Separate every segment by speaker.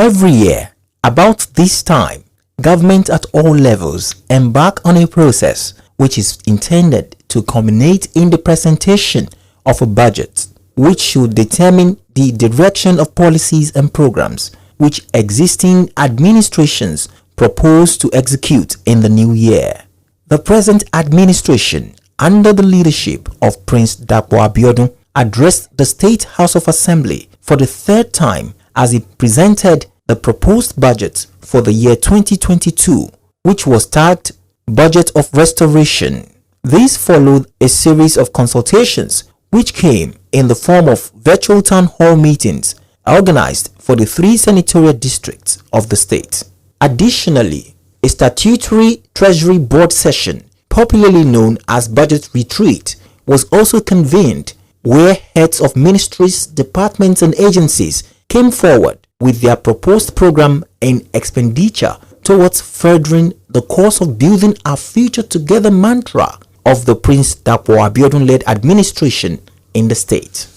Speaker 1: Every year, about this time, government at all levels embark on a process which is intended to culminate in the presentation of a budget, which should determine the direction of policies and programs which existing administrations propose to execute in the new year. The present administration, under the leadership of Prince Dapo Abiodun, addressed the State House of Assembly for the third time as he presented the proposed budget for the year 2022, which was tagged Budget of Restoration. This followed a series of consultations which came in the form of virtual town hall meetings organized for the 3 senatorial districts of the state. Additionally, a statutory Treasury Board session, popularly known as Budget Retreat, was also convened, where heads of ministries, departments and agencies came forward with their proposed program and expenditure towards furthering the course of building our future together mantra of the Prince Dapo Abiodun-led administration in the state.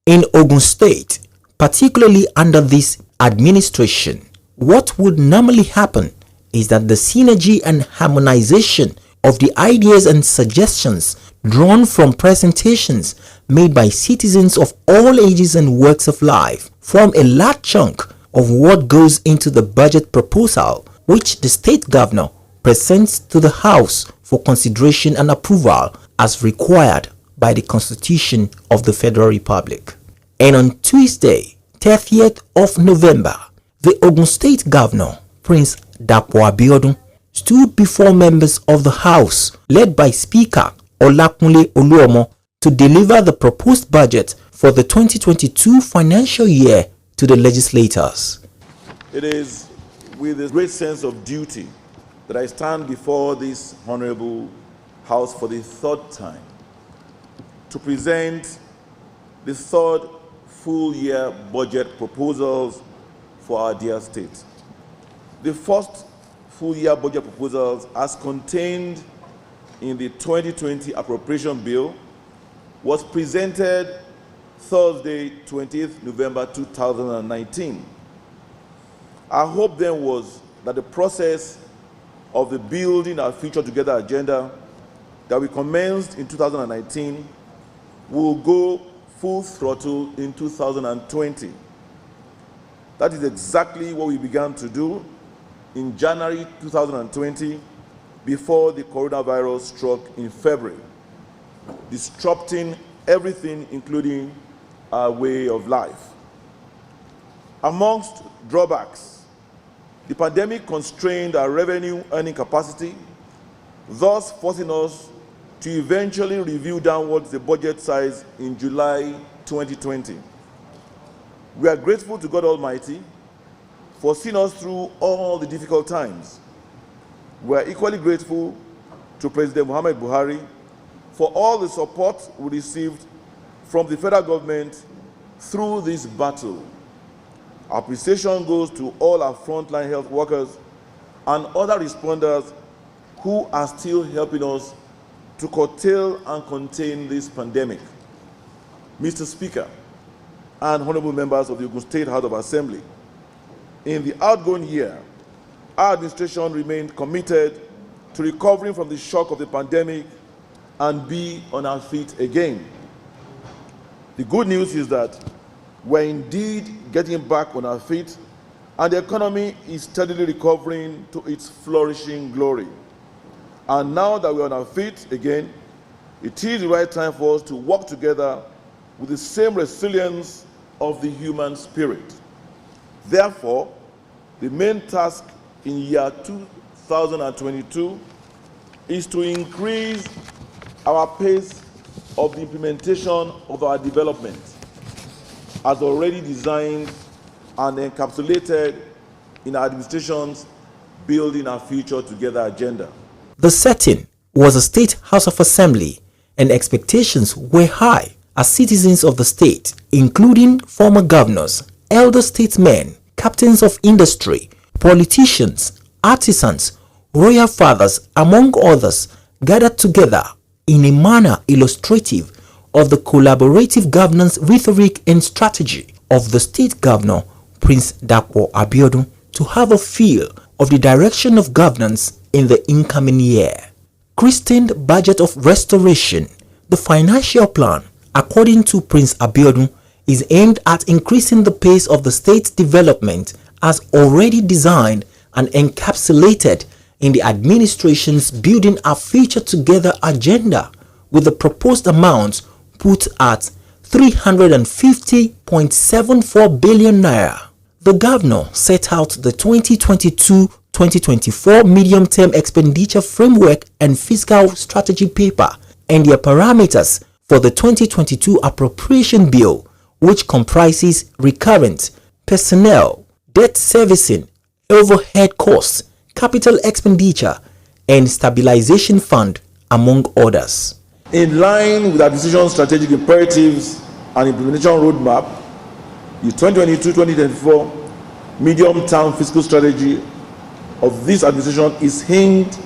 Speaker 1: In Ogun State, particularly under this administration, what would normally happen is that the synergy and harmonization of the ideas and suggestions drawn from presentations made by citizens of all ages and walks of life form a large chunk of what goes into the budget proposal which the state governor presents to the House for consideration and approval as required by the Constitution of the Federal Republic. And on Tuesday, 30th of November, the Ogun State Governor, Prince Dapo Abiodun, stood before members of the House, led by Speaker Olakunle Oluomo, to deliver the proposed budget for the 2022 financial year to the legislators.
Speaker 2: It is with a great sense of duty that I stand before this Honorable House for the third time to present the third full-year budget proposals for our dear state. The first full-year budget proposals, as contained in the 2020 appropriation bill, was presented Thursday, 20th November 2019. Our hope then was that the process of the Building Our Future Together agenda that we commenced in 2019 will go full throttle in 2020. That is exactly what we began to do in January 2020 before the coronavirus struck in February, disrupting everything, including our way of life. Amongst drawbacks, the pandemic constrained our revenue earning capacity, thus forcing us to eventually review downwards the budget size in July 2020. We are grateful to God Almighty for seeing us through all the difficult times. We are equally grateful to President Muhammad Buhari for all the support we received from the federal government through this battle. Appreciation goes to all our frontline health workers and other responders who are still helping us to curtail and contain this pandemic. Mr. Speaker and honorable members of the Ogun State House of Assembly, in the outgoing year, our administration remained committed to recovering from the shock of the pandemic and be on our feet again. The good news is that we're indeed getting back on our feet, and the economy is steadily recovering to its flourishing glory. And now that we're on our feet again, it is the right time for us to work together with the same resilience of the human spirit. Therefore, the main task in year 2022 is to increase our pace of the implementation of our development as already designed and encapsulated in our administration's Building Our Future Together agenda.
Speaker 1: The setting was a State House of Assembly, and expectations were high as citizens of the state, including former governors, elder statesmen, captains of industry, politicians, artisans, royal fathers, among others, gathered together in a manner illustrative of the collaborative governance rhetoric and strategy of the state governor, Prince Dapo Abiodun, to have a feel of the direction of governance in the incoming year. Christened Budget of Restoration, the financial plan, according to Prince Abiodun, is aimed at increasing the pace of the state's development as already designed and encapsulated in the administration's Building a Future Together agenda, with the proposed amounts put at 350.74 billion naira. The governor set out the 2022-2024 medium-term expenditure framework and fiscal strategy paper and their parameters for the 2022 appropriation bill, which comprises recurrent, personnel, debt servicing, overhead costs, capital expenditure, and stabilization fund, among others.
Speaker 2: In line with our decision strategic imperatives and implementation roadmap, the 2022-2024 medium-term fiscal strategy of this administration is hinged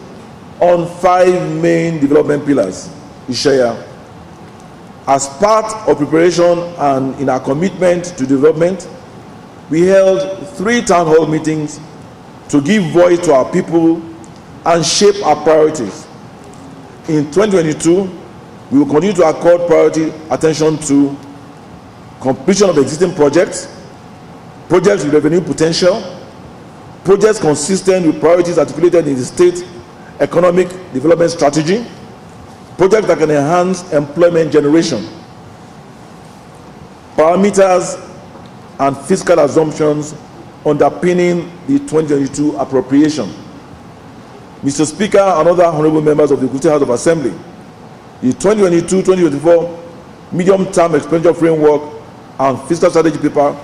Speaker 2: on 5 main development pillars. As part of preparation and in our commitment to development, we held 3 town hall meetings to give voice to our people and shape our priorities. In 2022, we will continue to accord priority attention to completion of existing projects, projects with revenue potential, projects consistent with priorities articulated in the state economic development strategy, projects that can enhance employment generation, parameters and fiscal assumptions underpinning the 2022 appropriation. Mr. Speaker and other honorable members of the Executive House of Assembly, the 2022-2024 medium-term expenditure framework and fiscal strategy paper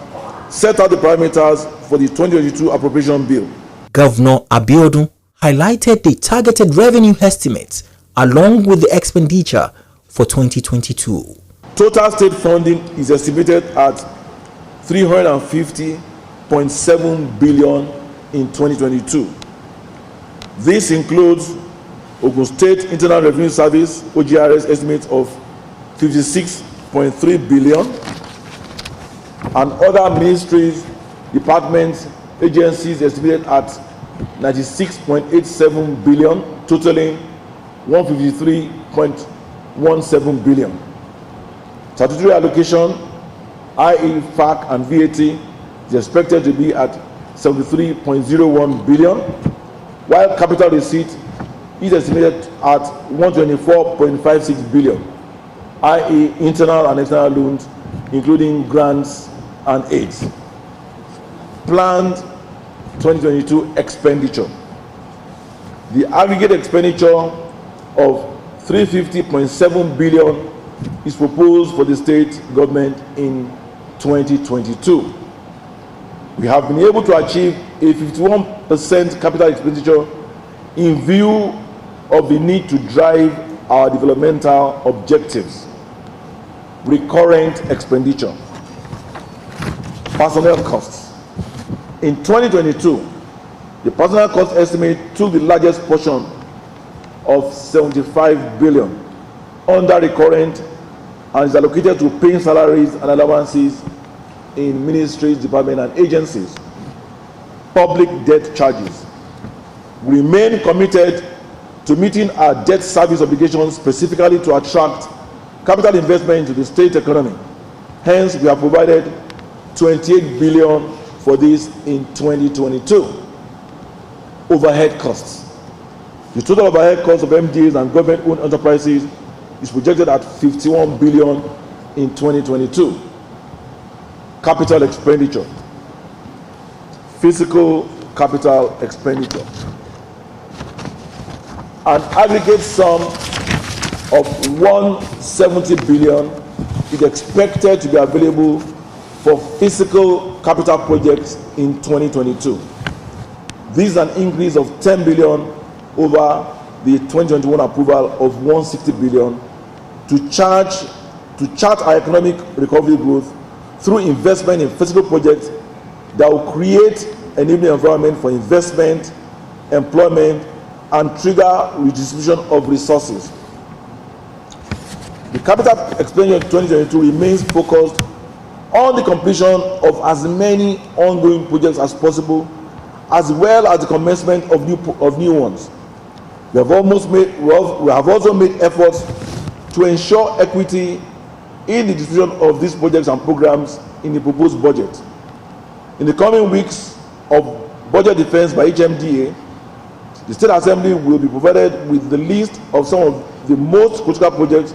Speaker 2: set out the parameters for the 2022 appropriation bill.
Speaker 1: Governor Abiodun highlighted the targeted revenue estimates along with the expenditure for 2022.
Speaker 2: Total state funding is estimated at 350.7 billion in 2022. This includes Ogun State Internal Revenue Service (OGRS) estimates of 56.3 billion, and other ministries, departments, agencies estimated at 96.87 billion, totaling 153.17 billion. Statutory allocation, i.e. FAC and VAT, is expected to be at 73.01 billion, while capital receipt is estimated at 124.56 billion, i.e. internal and external loans, including grants and aids. Planned 2022 expenditure. The aggregate expenditure of 350.7 billion is proposed for the state government in 2022. We have been able to achieve a 51% capital expenditure in view of the need to drive our developmental objectives. Recurrent expenditure. Personnel costs. In 2022, the personnel cost estimate took the largest portion of 75 billion under recurrent and is allocated to paying salaries and allowances in ministries, departments, and agencies. Public debt charges. We remain committed to meeting our debt service obligations, specifically to attract capital investment into the state economy. Hence, we have provided 28 billion for this in 2022. Overhead costs. The total overhead cost of MDAS and government-owned enterprises is projected at 51 billion in 2022. Capital expenditure. Physical capital expenditure. An aggregate sum of 170 billion is expected to be available for physical capital projects in 2022. This is an increase of 10 billion over the 2021 approval of 160 billion to chart our economic recovery growth through investment in physical projects that will create an enabling environment for investment, employment, and trigger redistribution of resources. The capital expenditure in 2022 remains focused on the completion of as many ongoing projects as possible, as well as the commencement of new ones. We have also made efforts to ensure equity in the distribution of these projects and programs in the proposed budget. In the coming weeks of budget defense by each MDA, the State Assembly will be provided with the list of some of the most critical projects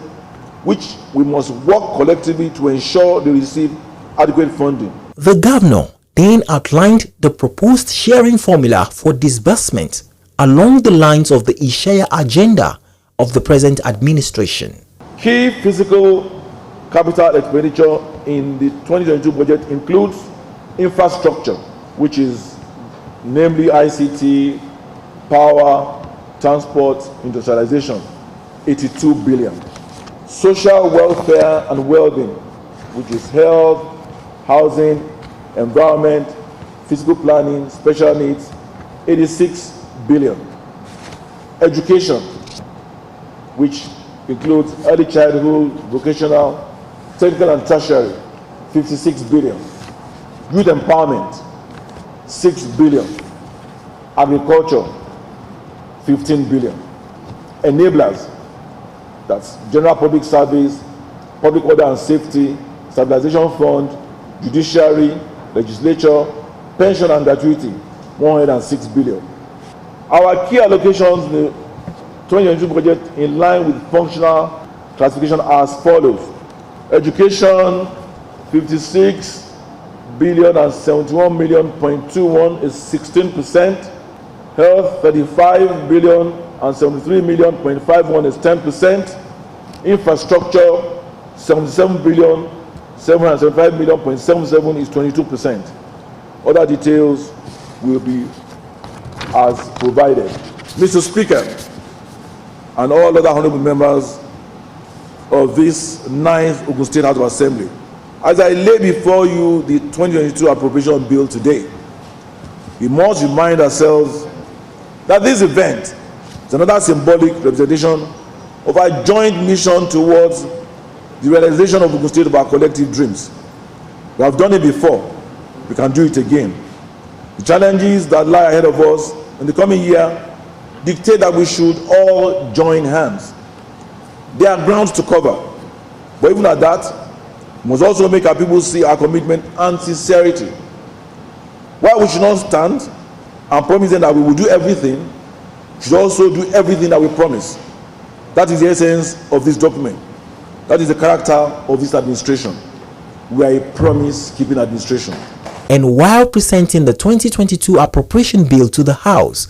Speaker 2: which we must work collectively to ensure they receive adequate funding.
Speaker 1: The governor then outlined the proposed sharing formula for disbursement along the lines of the Ishaya agenda of the present administration.
Speaker 2: Key physical capital expenditure in the 2022 budget includes infrastructure, which is namely ICT, power, transport, industrialization, 82 billion. Social welfare and well-being, which is health, housing, environment, physical planning, special needs, 86 billion. Education, which includes early childhood, vocational, technical and tertiary, 56 billion. Youth empowerment, 6 billion. Agriculture, 15 billion. Enablers, that's general public service, public order and safety, stabilization fund, judiciary, legislature, pension and gratuity, 106 billion. Our key allocations in the 2022 budget in line with functional classification as follows. Education, 56 billion and 71 million.21 is 16%. Health, 35 billion and 73 million.51 is 10%. Infrastructure, 77 billion 775 million.77 is 22%. Other details will be as provided. Mr. Speaker, and all other honorable members of this 9th Ogun State House of Assembly, as I lay before you the 2022 appropriation bill today, we must remind ourselves that this event is another symbolic representation of our joint mission towards the realization of Ogun State of our collective dreams. We have done it before. We can do it again. The challenges that lie ahead of us in the coming year dictate that we should all join hands. There are grounds to cover, but even at that, we must also make our people see our commitment and sincerity. While we should not stand and promise them that we will do everything, we should also do everything that we promise. That is the essence of this document. That is the character of this administration. We are a promise-keeping administration.
Speaker 1: And while presenting the 2022 appropriation bill to the House,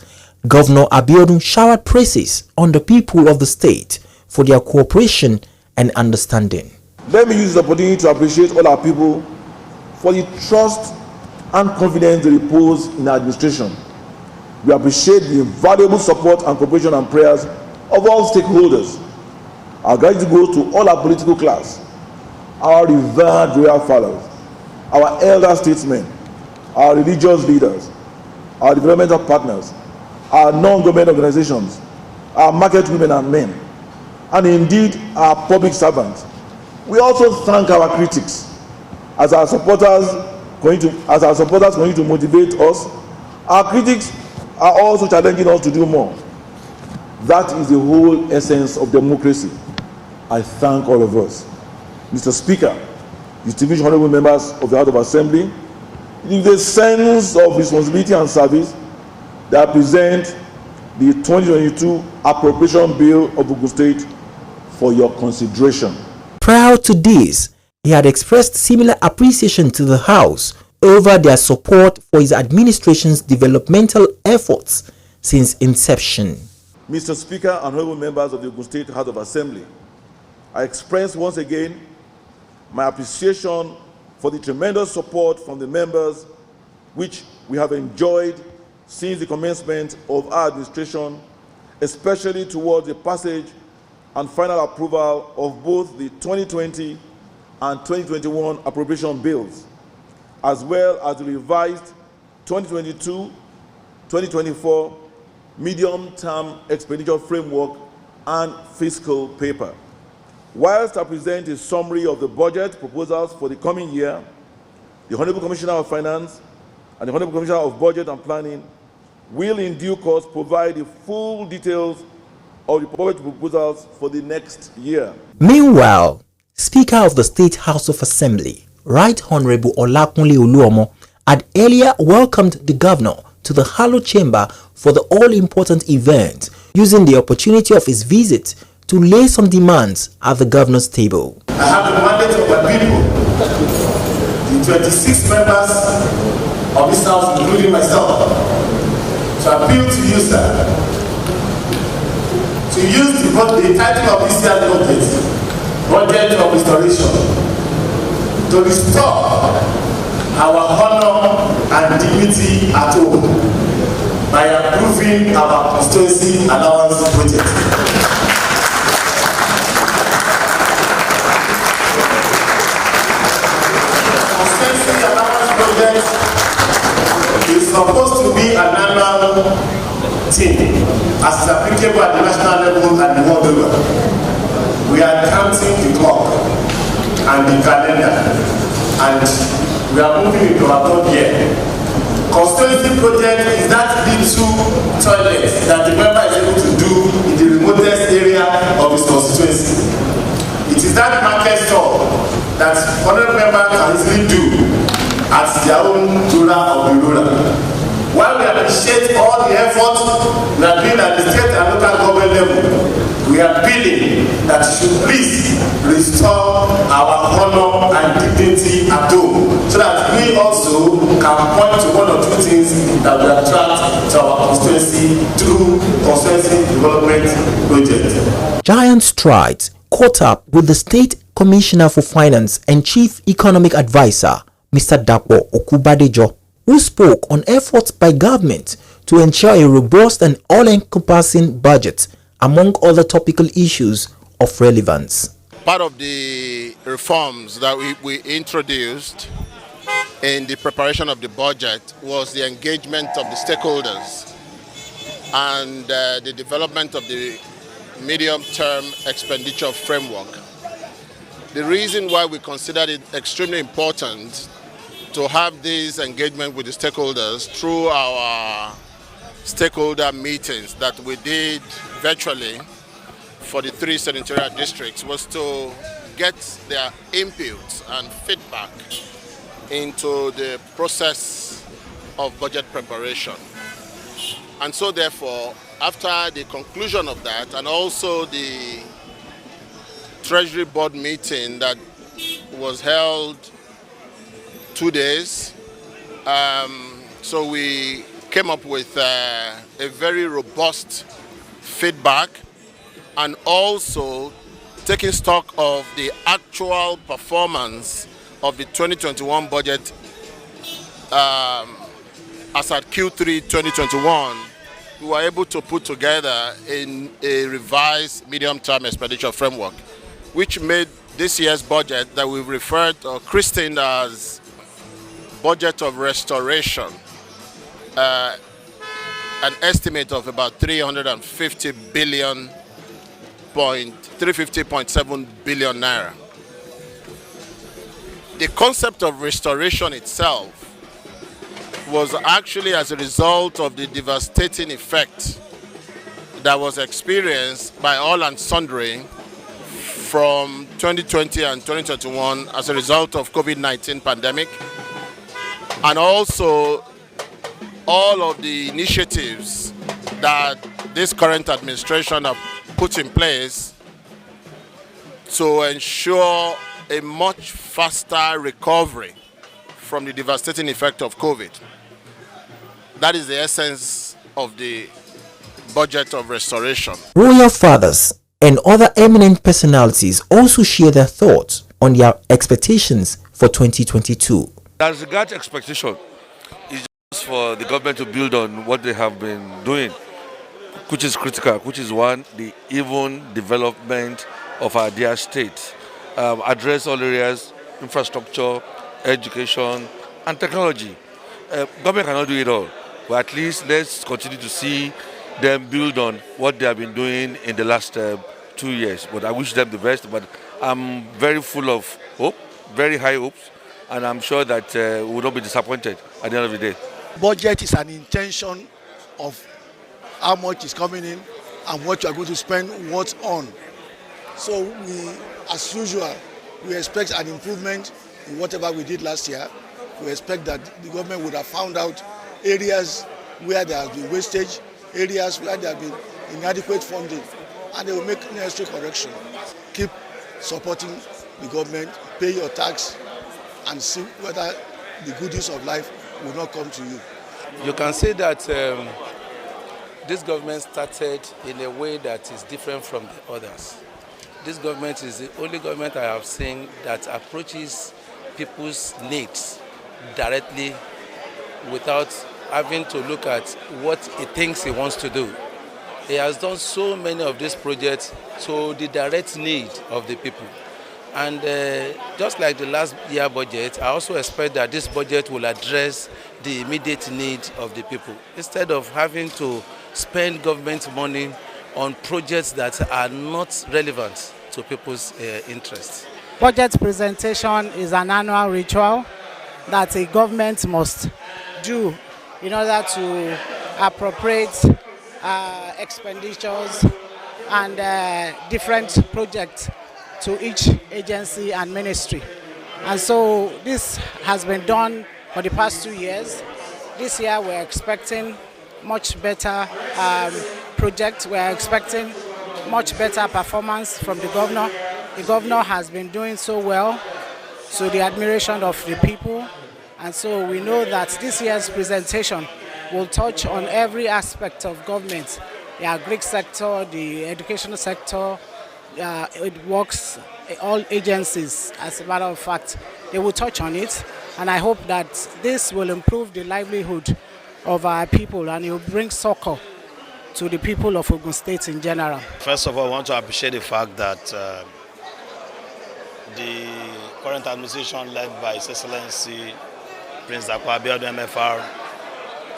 Speaker 1: Governor Abiodun showered praises on the people of the state for their cooperation and understanding.
Speaker 2: Let me use this opportunity to appreciate all our people for the trust and confidence they repose in our administration. We appreciate the invaluable support and cooperation and prayers of all stakeholders. Our gratitude goes to all our political class, our revered royal fathers, our elder statesmen, our religious leaders, our developmental partners, our non-government organizations, our market women and men, and indeed our public servants. We also thank our critics as our supporters continue to motivate us. Our critics are also challenging us to do more. That is the whole essence of democracy. I thank all of us. Mr. Speaker, distinguished honorable members of the House of Assembly, it is a sense of responsibility and service that I present the 2022 appropriation bill of Ogun State for your consideration.
Speaker 1: Prior to this, he had expressed similar appreciation to the House over their support for his administration's developmental efforts since inception.
Speaker 2: Mr. Speaker and honorable members of the Ogun State House of Assembly, I express once again my appreciation for the tremendous support from the members which we have enjoyed since the commencement of our administration, especially towards the passage and final approval of both the 2020 and 2021 appropriation bills, as well as the revised 2022-2024 medium-term expenditure framework and fiscal paper. Whilst I present a summary of the budget proposals for the coming year, The Honorable Commissioner of Finance and the Honorable Commissioner of Budget and Planning will in due course provide the full details of the budget proposals for the next year.
Speaker 1: Meanwhile, Speaker of the State House of Assembly, Right Honorable Olakunle Oluomo, had earlier welcomed the governor to the hallowed chamber for the all-important event, using the opportunity of his visit to lay some demands at the governor's table.
Speaker 3: I have the mandate of my people, the 26 members of this house, including myself, to appeal to you, sir, to use the title of this year's budget of restoration, to restore our honor and dignity at home by approving our constituency allowance project. Constituency allowance project is supposed to be an annual thing as is applicable at the national level and the world over. We are counting the clock and the calendar, and we are moving into our third year. Constituency project is that little toilet that the member is able to do in the remotest area of his constituency. It is that market store that other members can easily do at their own rural of the rural. While we appreciate all the efforts we are doing at the state and local government level, we are appealing that you should please restore our honor and dignity at home, so that we also can point to one or two things that will attract to our constituency through constituency development project.
Speaker 1: Giant strides caught up with the State Commissioner for Finance and Chief Economic Advisor, Mr. Dapo Okubadejo, who spoke on efforts by government to ensure a robust and all-encompassing budget, among other topical issues of relevance.
Speaker 4: Part of the reforms that we introduced in the preparation of the budget was the engagement of the stakeholders and the development of the medium-term expenditure framework. The reason why we considered it extremely important to have this engagement with the stakeholders through our stakeholder meetings that we did virtually for the 3 senatorial districts was to get their inputs and feedback into the process of budget preparation. And so therefore, after the conclusion of that, and also the Treasury Board meeting that was held 2 days, so we came up with a very robust feedback, and also taking stock of the actual performance of the 2021 budget as at Q3 2021, we were able to put together a revised medium-term expenditure framework, which made this year's budget that we've referred or christened as budget of restoration, an estimate of about 350.7 billion naira. The concept of restoration itself was actually as a result of the devastating effect that was experienced by all and sundry from 2020 and 2021 as a result of COVID-19 pandemic, and also all of the initiatives that this current administration have put in place to ensure a much faster recovery from the devastating effect of COVID. That is the essence of the budget of restoration.
Speaker 1: Royal fathers and other eminent personalities also share their thoughts on their expectations for 2022.
Speaker 5: As regards expectation, it's just for the government to build on what they have been doing, which is critical, which is one, the even development of our dear state, address all areas, infrastructure, education, and technology. Government cannot do it all, but at least let's continue to see them build on what they have been doing in the last 2 years. But I wish them the best, but I'm very full of hope, very high hopes, and I'm sure that we will not be disappointed at the end of the day.
Speaker 6: Budget is an intention of how much is coming in and what you are going to spend what on. So we, as usual, we expect an improvement in whatever we did last year. We expect that the government would have found out areas where there has been wastage, areas where there has been inadequate funding, and they will make necessary correction. Keep supporting the government, pay your tax, and see whether the goodies of life will not come to you.
Speaker 7: You can say that this government started in a way that is different from the others. This government is the only government I have seen that approaches people's needs directly without having to look at what it thinks it wants to do. He has done so many of these projects to the direct need of the people. And just like the last year budget, I also expect that this budget will address the immediate need of the people, instead of having to spend government money on projects that are not relevant to people's interests.
Speaker 8: Budget presentation is an annual ritual that a government must do in order to appropriate expenditures and different projects to each agency and ministry. And so this has been done for the past 2 years. This year we're expecting much better projects. We're expecting much better performance from the governor. The governor has been doing so well to the admiration of the people. And so we know that this year's presentation will touch on every aspect of government, the agri sector, the educational sector, it works, all agencies, as a matter of fact, they will touch on it. And I hope that this will improve the livelihood of our people and it will bring succor to the people of Ogun State in general.
Speaker 9: First of all, I want to appreciate the fact that the current administration led by His Excellency Prince Dakwa Abiodun MFR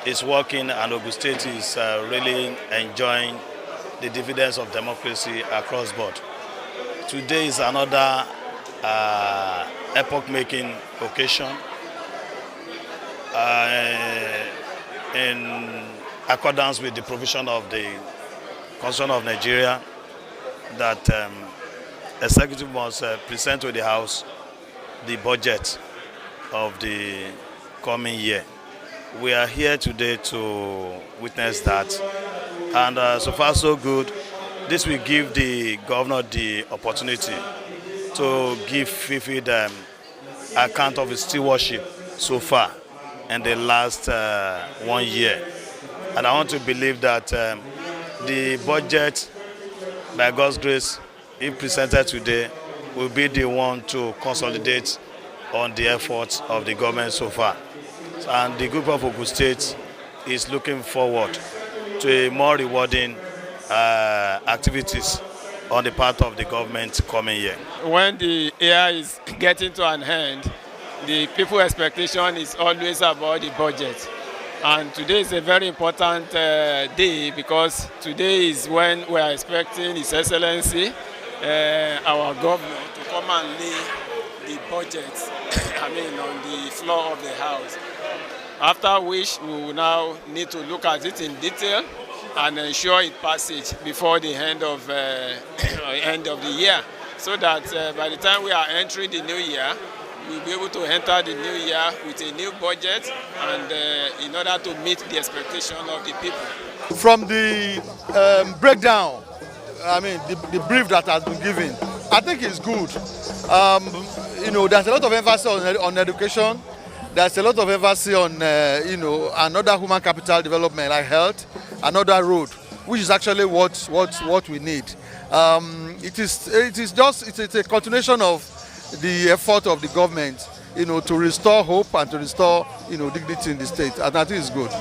Speaker 9: is working, and Ogun State is really enjoying the dividends of democracy across board. Today is another epoch-making occasion in accordance with the provision of the Constitution of Nigeria that executive must present to the House the budget of the coming year. We are here today to witness that, and so far so good. This will give the governor the opportunity to give vivid account of his stewardship so far in the last 1 year. And I want to believe that the budget, by God's grace, if presented today, will be the one to consolidate on the efforts of the government so far. And the group of Ogun State is looking forward to a more rewarding activities on the part of the government coming year.
Speaker 10: When the year is getting to an end, the people's expectation is always about the budget. And today is a very important day, because today is when we are expecting His Excellency, our governor, to come and lay the budget on the floor of the House. After which we will now need to look at it in detail and ensure its passage before the end of the year, so that by the time we are entering the new year, we'll be able to enter the new year with a new budget, and in order to meet the expectation of the people.
Speaker 11: From the breakdown, the brief that has been given, I think it's good. There's a lot of emphasis on education. There's a lot of emphasis on, another human capital development like health, another road, which is actually what we need. It's a continuation of the effort of the government, to restore hope and to restore, dignity in the state, and that is good.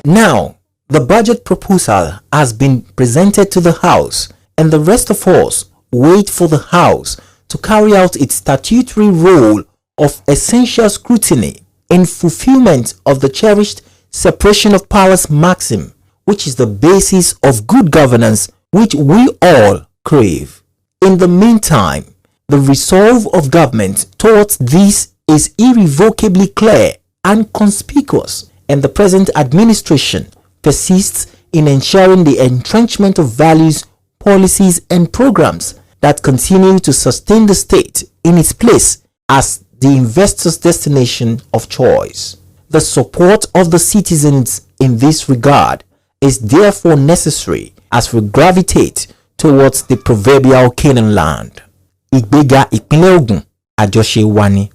Speaker 1: Now, the budget proposal has been presented to the House, and the rest of us wait for the House to carry out its statutory role of essential scrutiny in fulfillment of the cherished separation of powers maxim, which is the basis of good governance which we all crave. In the meantime, the resolve of government towards this is irrevocably clear and conspicuous, and the present administration persists in ensuring the entrenchment of values, policies, and programs that continue to sustain the state in its place as the investor's destination of choice. The support of the citizens in this regard is therefore necessary as we gravitate towards the proverbial Canaan land. Ìgbéga ìpínlẹ̀ Ògùn, àjọṣe wa ni.